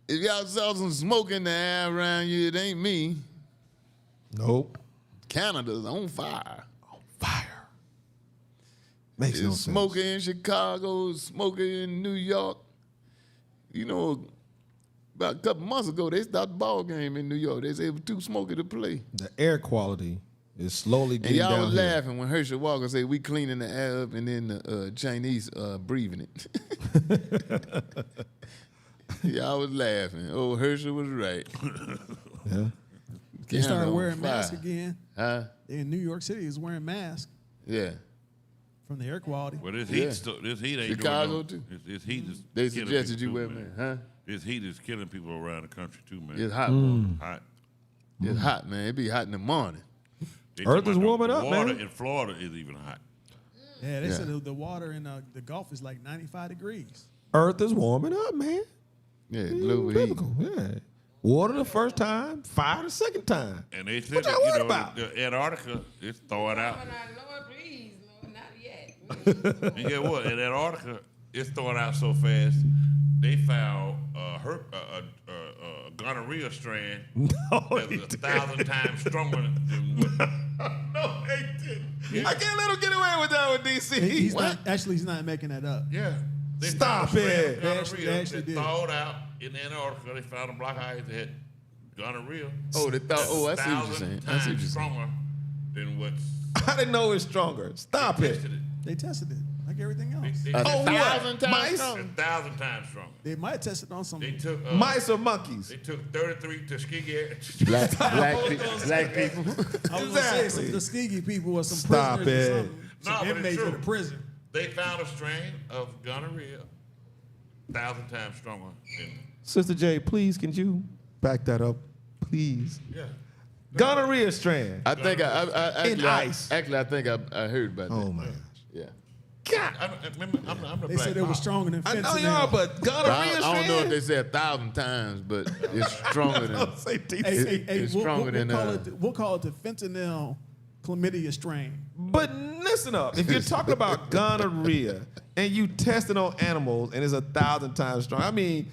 If y'all saw some smoke in the air around you, it ain't me. Nope. Canada's on fire. On fire. Makes no It's sense. smoking in Chicago, smoking in New York. You know, about a couple months ago, they stopped the ball game in New York. They said it was too smoky to play. The air quality is slowly And getting y'all down was here. laughing when Herschel Walker said we cleaning the air up and then the Chinese breathing it. Y'all was laughing. Oh, Herschel was right. Yeah. They started Canada on wearing fire. masks again. Huh? In New York City is wearing masks Yeah. from the air quality. Well, this Yeah. this heat ain't Chicago, doing too? This heat is They killing suggested people you too, wear man, huh? This heat is killing people around the country too, man. It's hot, boy. Hot. It's hot, man. It be hot in the morning. They Earth talking is about warming the up, water man. in Florida is even hot. Yeah, they Yeah. said the water in the Gulf is like 95 degrees. Earth is warming up, man. Yeah, global heat. Biblical, yeah. Water the first time, fire the second time. And they said What that, y'all worried you know, about? the Antarctica is thawing out. Lord, please, Lord, not yet. And get what? In Antarctica, it's thawing out so fast. They found gonorrhea strand that was 1,000 times stronger than what. No, they didn't. I can't let him get away with that with DC. He's not making that up. Yeah. They Stop found a strand it. of They actually gonorrhea did. that thawed out in Antarctica. They found a block of ice that had gonorrhea. Oh, they thought. Oh, I see what you're 1,000 saying. I see what times you're saying. stronger than what's I didn't know it's stronger. Stop it. tested it. They tested it like everything else. They, A Oh, what? 1,000 times Mice? stronger. 1,000 times stronger. They might have tested on some. They took Mice or monkeys? They took 33 Tuskegee. Black people. I was gonna say some Tuskegee people or some Stop prisoners it. or something. No, Some but it's inmates true. in the prison. They found a strain of gonorrhea 1,000 times stronger than Sister J, please, can you back that up, please? yeah. Gonorrhea strand. I think In ice. Actually, I think I heard about that. Oh my. Yeah. God. I'm the They black said it was pop. stronger than I fentanyl. know y'all, but But gonorrhea I don't know if strand. they said 1,000 times, but it's stronger than. Don't say DC. It's stronger than, we'll call it the fentanyl chlamydia strain. But listen up. If you're talking about gonorrhea and you test it on animals and it's 1,000 times strong, I mean,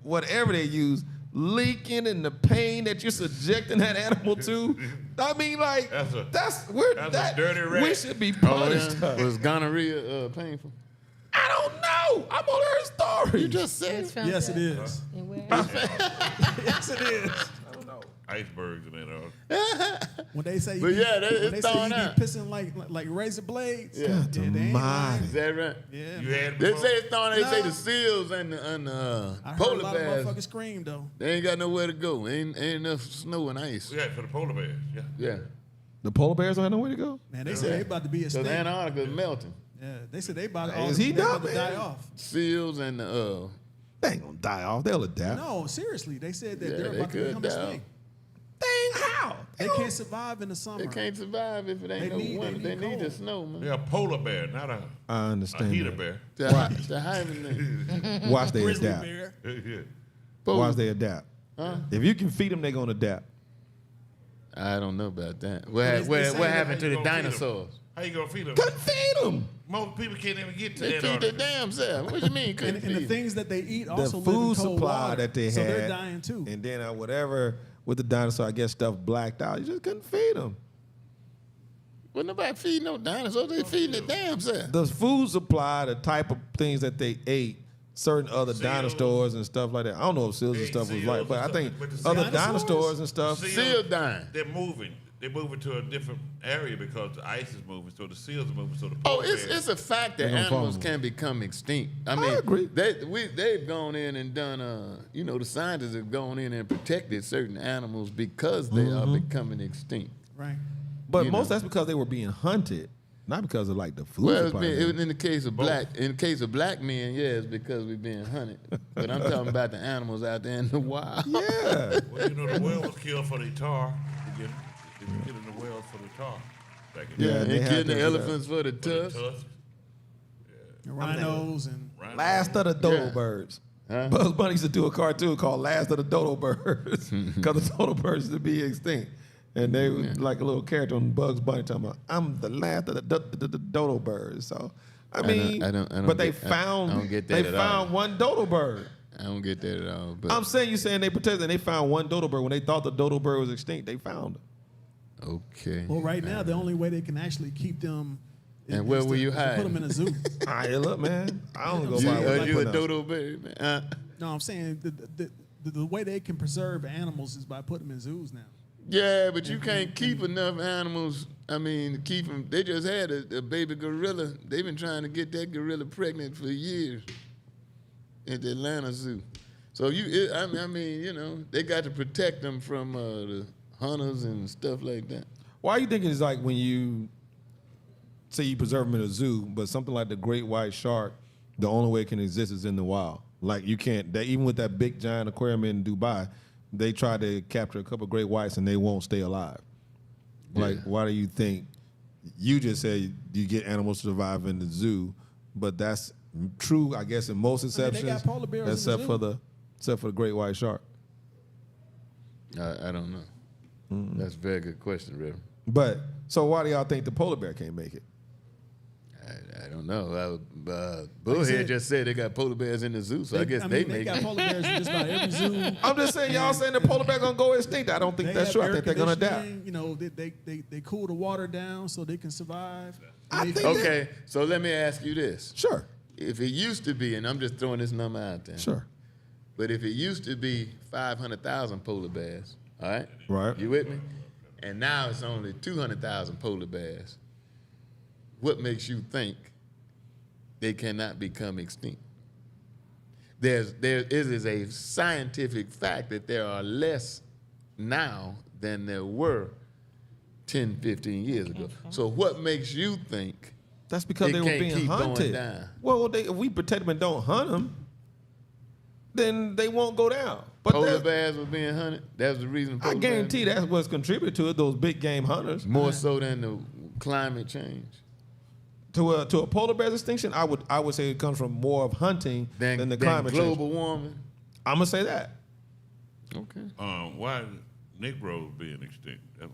whatever they use, leaking and the pain that you're subjecting that animal to. I mean, like That's a that dirty rat. we should be Oh, punished. yeah? Was gonorrhea painful? I don't know. I'm on her story. You just said. It's from Yes, the- it is. And where? Yes, it is. Icebergs in that. When they say, But yeah, when it's they say thawing you out. be pissing like razor blades. Yeah. God they ain't lying. Is that right? Yeah, You man. had it They before? say it's thawing. They say No. the seals and I heard a polar lot of bears. motherfuckers scream though. They ain't got nowhere to go. Ain't enough snow and ice. We had it for the polar bears. Yeah. Yeah. The polar bears don't have nowhere to go. Man, they say they about to be Because extinct. Antarctica is melting. Yeah, they said they about Is he they about dumb, to die man? off. Seals and They ain't gonna die off. They'll adapt. No, seriously, they said that Yeah, they're they about to could become die. extinct. They ain't how. They can't survive in the summer. they can't survive if it ain't They no need- winter. they They need need the cold. snow, man. They're a polar bear, not a I understand. heater that. bear. To hibernate. Watch they Grizzly adapt. bear. Yeah. Watch they adapt. Huh? If you can feed them, they're gonna adapt. I don't know about that. they What say that- happened to the How you gonna feed 'em? dinosaurs? How you gonna feed them? Couldn't feed them. Most people can't even get to They feed their Antarctica. damn self. What you mean? Couldn't And the feed? things that they eat The also live in food cold supply water, that they so had, they're dying too. and then whatever with the dinosaur, I guess stuff blacked out. You just couldn't feed them. Well, nobody feed no dinosaurs. They feeding their damn self. The food supply, the type of things that they ate, certain other Seals. dinosaurs and stuff like that. I don't know if seals and Ate stuff was seals like, and but I stuff, think but the other dinosaurs? dinosaurs and stuff. Seals, Seal dying. They're moving. They're moving to a different area because the ice is moving, so the seals are moving. So the Oh, polar it's bears- a fact that They gonna animals follow. can become extinct. I mean, agree. They've gone in and done. The scientists have gone in and protected certain animals because they are becoming extinct. Right. But you most know. that's because they were being hunted, not because of like the food Well, supply. it was in the case of black men, yeah, it's because we're being hunted. But I'm talking about the animals out there in the wild. Yeah. Well, the whale was killed for the tar. They were killing the whales for the tar. Back in Yeah, the and they had killing to the do that. elephants for the tusks. tusk. The rhinos and Right. Last of the dodo Yeah. birds. Huh? Bugs Bunny used to do a cartoon called Last of the Dodo Birds because the dodo birds used to be extinct. And they was like a little character on Bugs Bunny talking about, I'm the last of the dodo birds. So, I mean, I don't but they get- I found don't get that they at found all. one dodo bird. I don't get that at all. But I'm saying you saying they protected and they found one dodo bird when they thought the dodo bird was extinct. They found it. okay. Well, right now, the only way they can actually keep them And where will you to hide put them in a zoo. All right, look, man. I don't go You- by what You a I put dodo bird, man? No, I'm saying the way they can preserve animals is by putting them in zoos now. Yeah, but you can't keep enough animals. I mean, keep them. They just had a baby gorilla. They've been trying to get that gorilla pregnant for years at the Atlanta Zoo. So I mean, you know, they got to protect them from the hunters and stuff like that. Why you think it's like when you say you preserve them in a zoo, but something like the great white shark, the only way it can exist is in the wild? Like you can't. Even with that big giant aquarium in Dubai, they try to capture a couple of great whites and they won't stay alive. Like, why do you think? You just said you get animals to survive in the zoo, but that's true, I guess, in most exceptions, they got polar bears in the except zoo. for the great white shark. I don't know. That's a very good question, Reverend. But so why do y'all think the polar bear can't make it? I don't know. Bullhead just said they got polar bears in the zoo, so I guess they make got it. polar bears in just about every zoo. I'm just saying, y'all saying the polar bear gonna go extinct. I don't think They that's have true. I air think they're gonna die. conditioning, You know, they cool the water down so they can survive. I They- think Okay, so let me ask you this. Sure, If it used to be, and I'm just throwing this number out there, sure. but if it used to be 500,000 polar bears, all right? Right. You with me? And now it's only 200,000 polar bears. What makes you think they cannot become extinct? There is a scientific fact that there are less now than there were 10, 15 years ago. So what makes you think That's because It they were can't being keep going hunted. down. Well, if we protect them and don't hunt them, then they won't go down. But polar that- bears were being hunted? That's the reason I polar guarantee bears that's what's contributed to it. Those big game hunters. more so than the climate change. To a polar bear's extinction, I would say it comes from more of hunting than the climate global change. warming. I'm gonna say that. Okay. Why Negroes being extinct? That's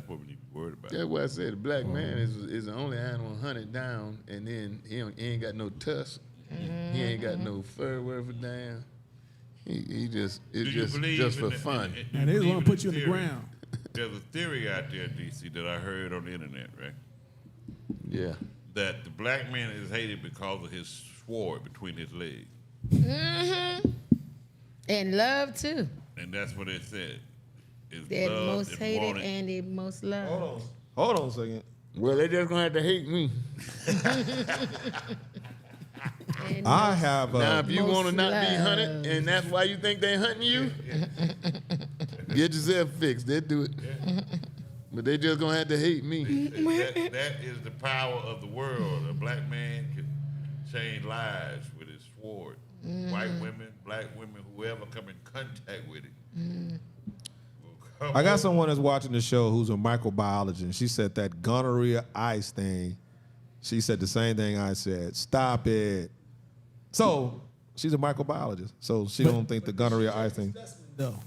what we need to be worried about. That's why I said the black man is the only animal hunted down, and then he ain't got no tusk. He ain't got no fur worth a damn. He just Do you just believe for in fun. And they just want to put you in the theory? ground. There's a theory out there, DC, that I heard on the internet, right? Yeah. That the black man is hated because of his sword between his legs. And love too. And that's what it said. It's They're the loved most and hated wanted. and the most loved. Hold on a second. Well, they just gonna have to hate me. And I have Now, if you most want to not be hunted, loved. and that's why you think they hunting you, get yourself fixed. They do it. But they just gonna have to hate me. That is the power of the world. A black man can change lives with his sword. White women, black women, whoever come in contact with it. will come I got over. someone that's watching the show who's a microbiologist, and she said that gonorrhea ice thing. She said the same thing I said. Stop it. So she's a microbiologist, so she don't think the gonorrhea ice thing. No.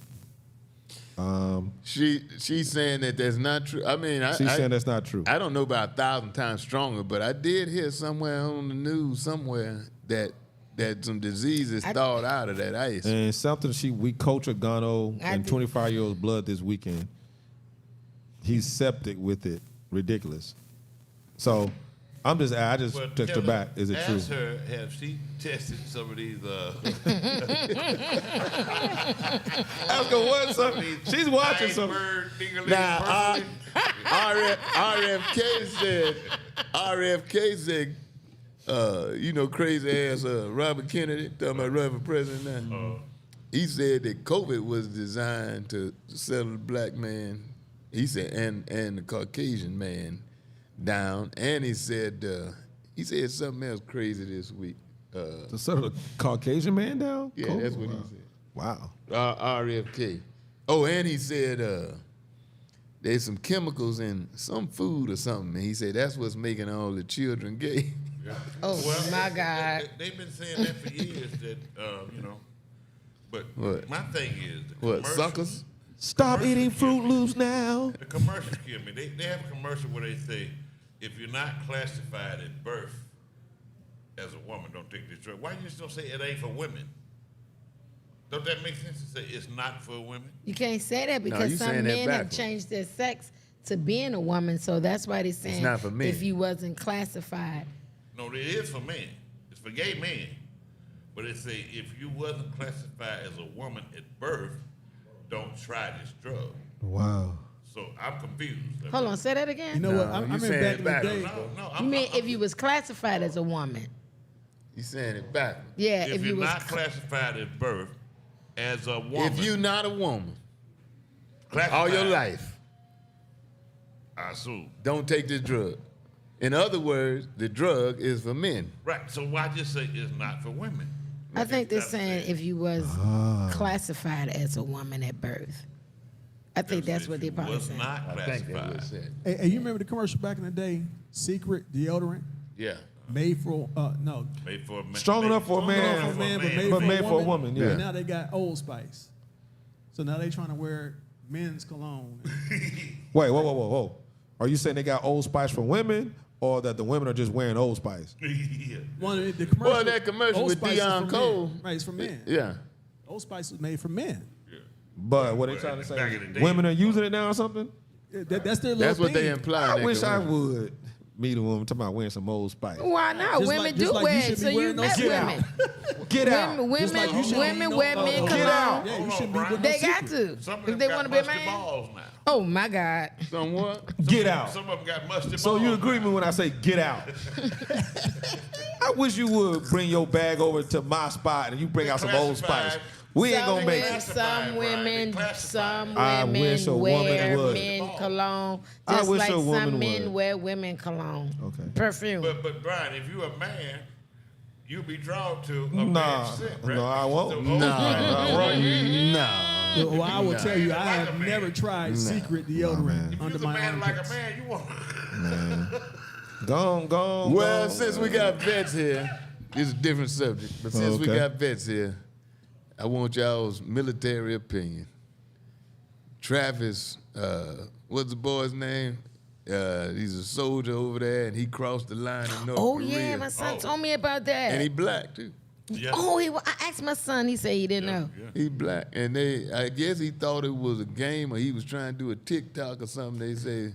She's saying that that's not true. I mean, She's saying that's not true. I don't know about 1,000 times stronger, but I did hear somewhere on the news somewhere that some diseases thawed out of that ice. And something we cultured Gano I in do. 25-year-old's blood this weekend. He's septic with it. Ridiculous. So I just Well, took her tell back. Is it true? Ask her, have she tested some of these? Ask her what something. She's watching something. iceberg, ding-a-ling, Now, purple- RFK said, crazy ass Robert Kennedy, talking about running for president now. He said that COVID was designed to settle the black man, he said, and the Caucasian man down. And he said something else crazy this week. To settle the Caucasian man down? Yeah, Cool. that's what he said. Wow. RFK. Oh, and he said there's some chemicals in some food or something. And he said that's what's making all the children gay. Oh my God. They've been saying that for years. That But What? my thing is, the What, commercials- suckers? Stop Commercial eating kill Fruit me. Loops now. The commercials kill me. They have a commercial where they say, if you're not classified at birth as a woman, don't take this drug. Why you just don't say it ain't for women? Don't that make sense to say it's not for women? You can't say that you because some saying that men have backwards. changed their sex to being a woman, so that's why they're saying not for men. if you wasn't classified. No, it is for men. It's for gay men. But it say if you wasn't classified as a woman at birth, don't try this drug. Wow. So I'm confused. Hold on, say that again. You know what? I you remember saying back it in the backwards. day. No, You mean if you was classified as a woman? You saying it backwards. Yeah, if if you you're was not classified at birth as a woman, If you not a woman classified, all your life, I assume. don't take this drug. In other words, the drug is for men. Right. So why just say it's not for women? I think they're That's saying it. if you was classified as a woman at birth. I think that's what they're If you probably was saying. not I think that classified. was said. Hey, you remember the commercial back in the day? Secret deodorant Yeah. made for no. Made for a man. Strong enough for a Strong enough man, for a man, but made for a woman. And Yeah. now they got Old Spice. So now they trying to wear men's cologne. Wait, whoa. Are you saying they got Old Spice for women, or that the women are just wearing Old Spice? Yeah. One of the commercial. Well, that commercial Old with Spice is Deion for Cole. men. Right, it's for men. Yeah. Old Spice was made for men. But what they Well, trying to say? back in the day- Women are using it now or something? That's their little That's what thing. they imply. in I that wish I commercial. would meet a woman talking about wearing some Old Spice. Why not? Just Women like- do just like you wear should it, be so you wearing those met shit women. Get out. Women, Just like you should women be wear no- men oh, cologne. Get out. Yeah, you Hold on, shouldn't be Brian. with no They got secret. to. Some of If them they got want to be a musty man. balls now. Oh my God. Somewhat. Get out. Some of them got musty So balls. you agree with me when I say get out? I wish you would bring your bag over to my spot and you bring out some Old Spice. We ain't gonna make it. Some women, Classified. I wish a woman wear would. men cologne, I just wish like a woman some men would. wear women cologne. Okay. Perfume. But Brian, if you're a man, you'll be drawn to a Nah, man's scent, right? no, I won't. So, No. Right. No. Well, I will tell you, I Like a have man. never tried secret man. deodorant if under you're a my man like a armpits. man, you want. Gone. Well, since we got vets here, this is a different subject, but since we Okay. got vets here, I want y'all's military opinion. Travis, what's the boy's name? He's a soldier over there, and he crossed the line in North Oh Korea. yeah, my son Oh. told me about that. And he black, too. Yeah. Oh, I asked my son. He said he didn't know. He black. And I guess he thought it was a game or he was trying to do a TikTok or something, they say.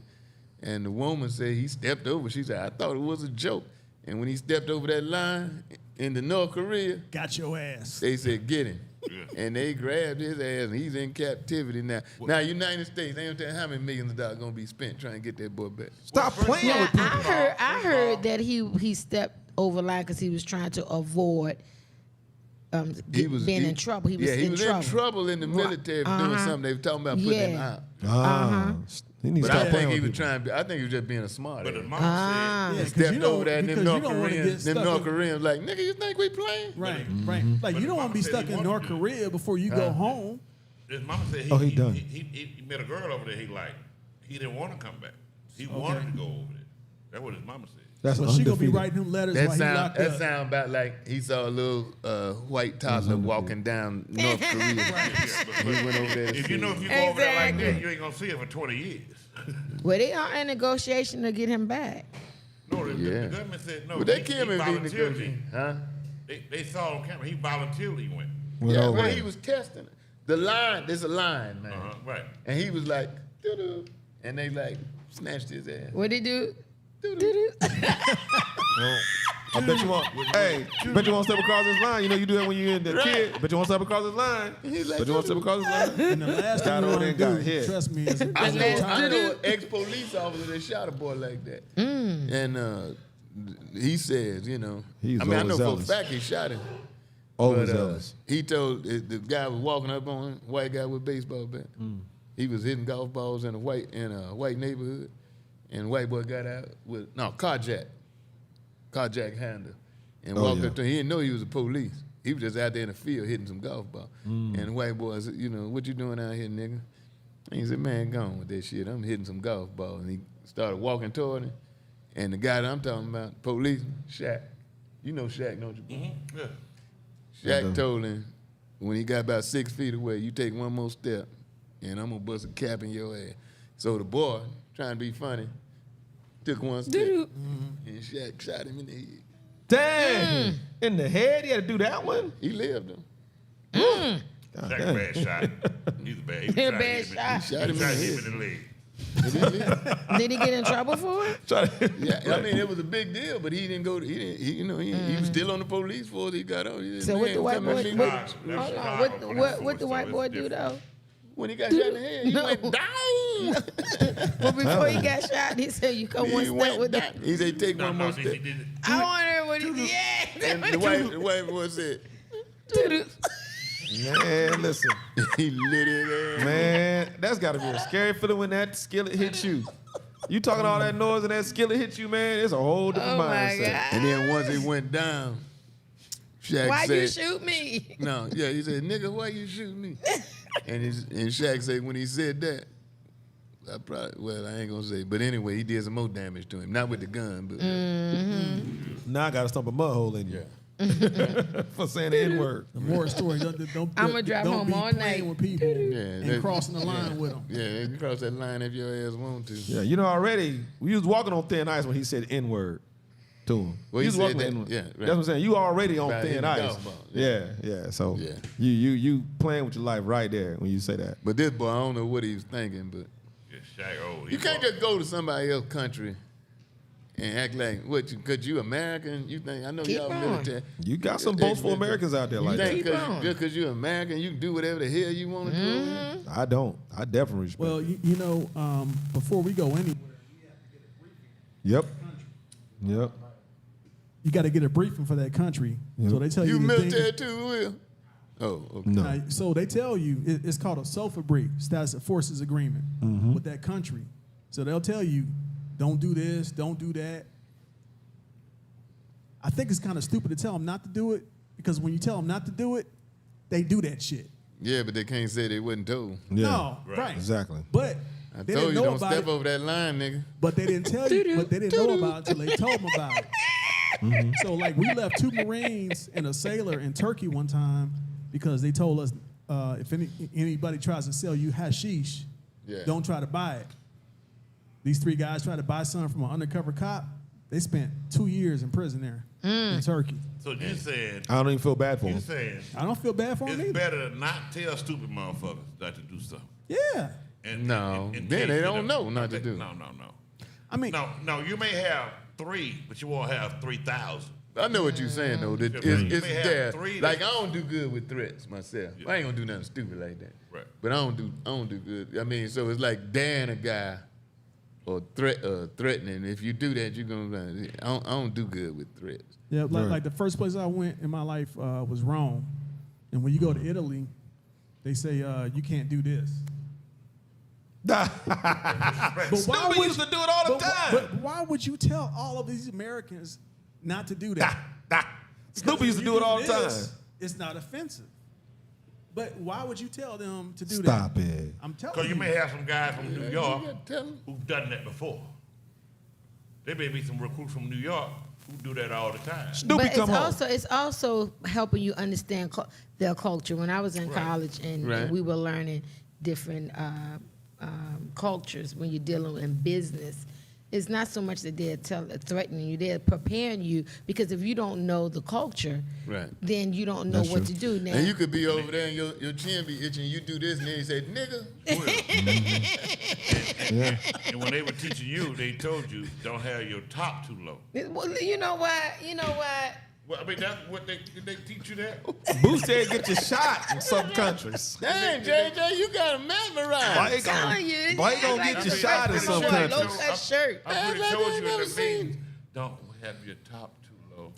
And the woman said he stepped over. She said, I thought it was a joke. And when he stepped over that line into North Korea, Got your ass. they said, get him. Yeah. And they grabbed his ass, and he's in captivity now. Now, United States, they don't tell how many millions of dollars going to be spent trying to get that boy back. Stop playing Yeah, with people. I heard that he stepped over line because he was trying to avoid being in trouble. He was in trouble. In the military for doing something. They were talking about putting him Yeah. out. He needs But to I stop think playing he with was people. trying. I think he was just being a smart. But ass. his mama Yeah, He 'cause stepped you don't- over there, and them because North you don't wanna get Koreans, stuck in- Koreans, like, nigga, you think we playing? Right, right. Like But you don't want to be his mama stuck said in he North wanted to. Korea before you go home. said, his mama said he, Oh, he done. He met a girl over there he liked. He didn't want to come back. He wanted to go over there. That's what his mama said. That's So she gonna be undefeated. writing him letters while he locked up. That sound about like he saw a little white toddler walking down North Korea. He went over there. If you know if you go over there like that, Exactly. you ain't gonna see it for 20 years. Well, they are in negotiation to get him back. No, the Yeah. government said no. But they he came and voluntarily. huh? They saw on camera. He voluntarily went. Went Yeah, over well, there. he was testing it. The line, there's a line, man. Right. And he was like, doo-doo. And they like snatched his ass. What he do? Doo-doo. I bet you won't. Hey, bet you won't step across this line. You know you do that when you're in the kid. Bet you won't step across this line. He's like, Bet you won't step across this line. And the last Got thing you over want there to and got do, hit. trust me, is I know Doo-doo. an ex-police officer that shot a boy like that. And he says, you know, He's I mean, I know for a overzealous. fact he shot him. Overzealous. He told the guy was walking up on him, white guy with a baseball bat. He was hitting golf balls in a white neighborhood, and white boy got out with carjack handle, and walked up to him. He didn't know he was a police. He was just out there in the field hitting some golf ball. And the white boy said, you know, what you doing out here, nigga? And he said, man, go on with that shit. I'm hitting some golf ball. And he started walking toward him. And the guy that I'm talking about, police, Shaq. You know Shaq, don't you? Yeah. Shaq told him when he got about 6 feet away, you take one more step, and I'm gonna bust a cap in your ass. So the boy, trying to be funny, took one step, and Shaq shot him in the head. Dang. In the head, he had to do that one? He lived him. God Shaq a damn. bad shot. He's a bad. He a bad shot. Shot him in the head. in the leg. Did he get in trouble for it? Yeah, I mean, it was a big deal, but he didn't go. He was still on the police force. He got out. He said, So what "Man, the white come at boy? me." What, That's hold on. Chicago What police the white force, boy so it's do though? When he got shot in the head, he No. went down. But before he got shot, he said, "You come one He step went with down. that." He said, "Take No, one no, more he step." did it. I wonder what he did. And the white boy said, Man, listen. he lit his ass. Man, that's got to be a scary feeling when that skillet hits you. You talking all that noise and that skillet hits you, man, it's a whole different Oh my mindset. God. And then once it went down, Shaq Why'd said, you shoot me? No, yeah, he said, "Nigga, why you shoot me?" and Shaq said when he said that, I ain't gonna say, but anyway, he did some more damage to him. Not with the gun, but Now I got to stump a mud hole in you for saying the N-word. The moral story. Don't I'ma drive don't home be all playing night. with people Yeah, and that- crossing the line with them. yeah, you cross that line if your ass want to. Yeah, you know already, we was walking on thin ice when he said N-word to him. Well, he was said walking that- on N-word. yeah, right. That's what I'm saying. You already on Right, in thin the ice. golf ball, Yeah, so Yeah. you playing with your life right there when you say that. But this boy, I don't know what he was thinking, but Yeah, Shaq old. you can't just go to somebody else's country and act like cause you American. You think I know Keep y'all on. military. You got some boastful Americans out there You like that. think Keep on. just because you're American, you can do whatever the hell you want to do. I don't. I definitely respect. Well, you know, before we go anywhere, Yep. Yep. you got to get a briefing for that country. Yep. So they tell you, You the military things- too, Will? Oh, okay. No. So they tell you it's called a SOFA brief, status of forces agreement with that country. So they'll tell you, don't do this, don't do that. I think it's kind of stupid to tell them not to do it because when you tell them not to do it, they do that shit. Yeah, but they can't say they wasn't told. Yeah. No, Right. right. Exactly. But I they told didn't you know don't about step it. over that line, nigga. But they didn't tell you. But they didn't know about it until they told them about it. So like we left 2 Marines and a sailor in Turkey one time because they told us if anybody tries to sell you hashish, Yeah. don't try to buy it. These 3 guys tried to buy something from an undercover cop. They spent 2 years in prison there in Turkey. So you saying, I don't even feel bad for you him. saying I don't feel bad for them it's either. better to not tell stupid motherfuckers not to do something. Yeah. No, and then teach they them. don't know not to do. No. I mean, No, you may have 3, but you won't have 3,000. I know what you're saying though. That You it's may have there. 3 Like I that- don't do good with threats myself. I ain't gonna do nothing stupid like that. Right. But I don't do good. I mean, so it's like daring a guy or threatening. If you do that, you're gonna. I don't do good with threats. yeah, Right. like the first place I went in my life was Rome. And when you go to Italy, they say you can't do this. But Snoopy used to do it all the time. But why would you tell all of these Americans not to do that? Because Snoopy used to if do you it all the this, time. It's not offensive. But why would you tell them to do Stop that? it. I'm telling Because you. you may have some guys from New York You gotta tell 'em. who've done that before. There may be some recruits from New York who do that all the time. Snoopy But come home. it's also helping you understand their culture. When I was in Right. college and Right. we were learning different cultures when you're dealing in business, it's not so much that they're threatening you; they're preparing you because if you don't know the culture, Right. then you don't know That's what true. to do. Now, And you could be over there and your chin be itching. You do this and then you say, "Nigga." And when they were teaching you, they told you don't have your top too low. Well, you know what? Well, I mean, that's what they teach you that. Boo said get your shot in some countries. Dang, JJ, you got a memorized. Why he gonna, Telling you, why he gonna like get your a shot in low some cut shirt, countries? low cut shirt. I pretty That's told like you I never in the seen. meeting, don't have your top too low.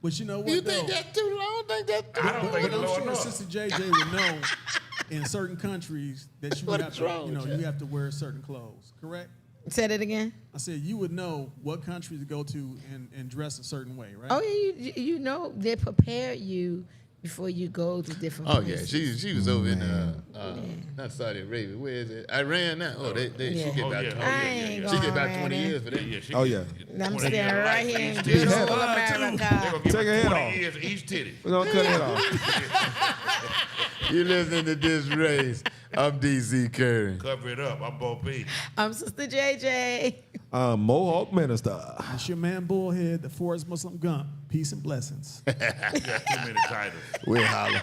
But you know what? You though? think that's too long? I think that's too I don't long. think But I'm low sure enough. Sister JJ would know in certain countries that you What have is to, wrong you know, with you? you have to wear certain clothes. Correct? Say that again. I said you would know what country to go to and dress a certain way, right? Oh yeah, you know they prepare you before you go to different Oh yeah, places. she was over in not Saudi Arabia. Where is it? Iran now. Oh, Yeah. she get about Oh, yeah. 20. I ain't She get going about around 20 there. years for that. Yeah, she Oh, get- yeah. get I'm 20 standing years right life here in each good titty. old They America. They gonna give Take her her head 20 off. years each titty. We're gonna cut it off. You listening to DisRace? I'm DC Curry. Cover it up. I'm Bo B. I'm Sister JJ. Mohawk Minister. It's your man Bullhead, the Forrest Muslim Gump. Peace and blessings. You got too many titles. We holla.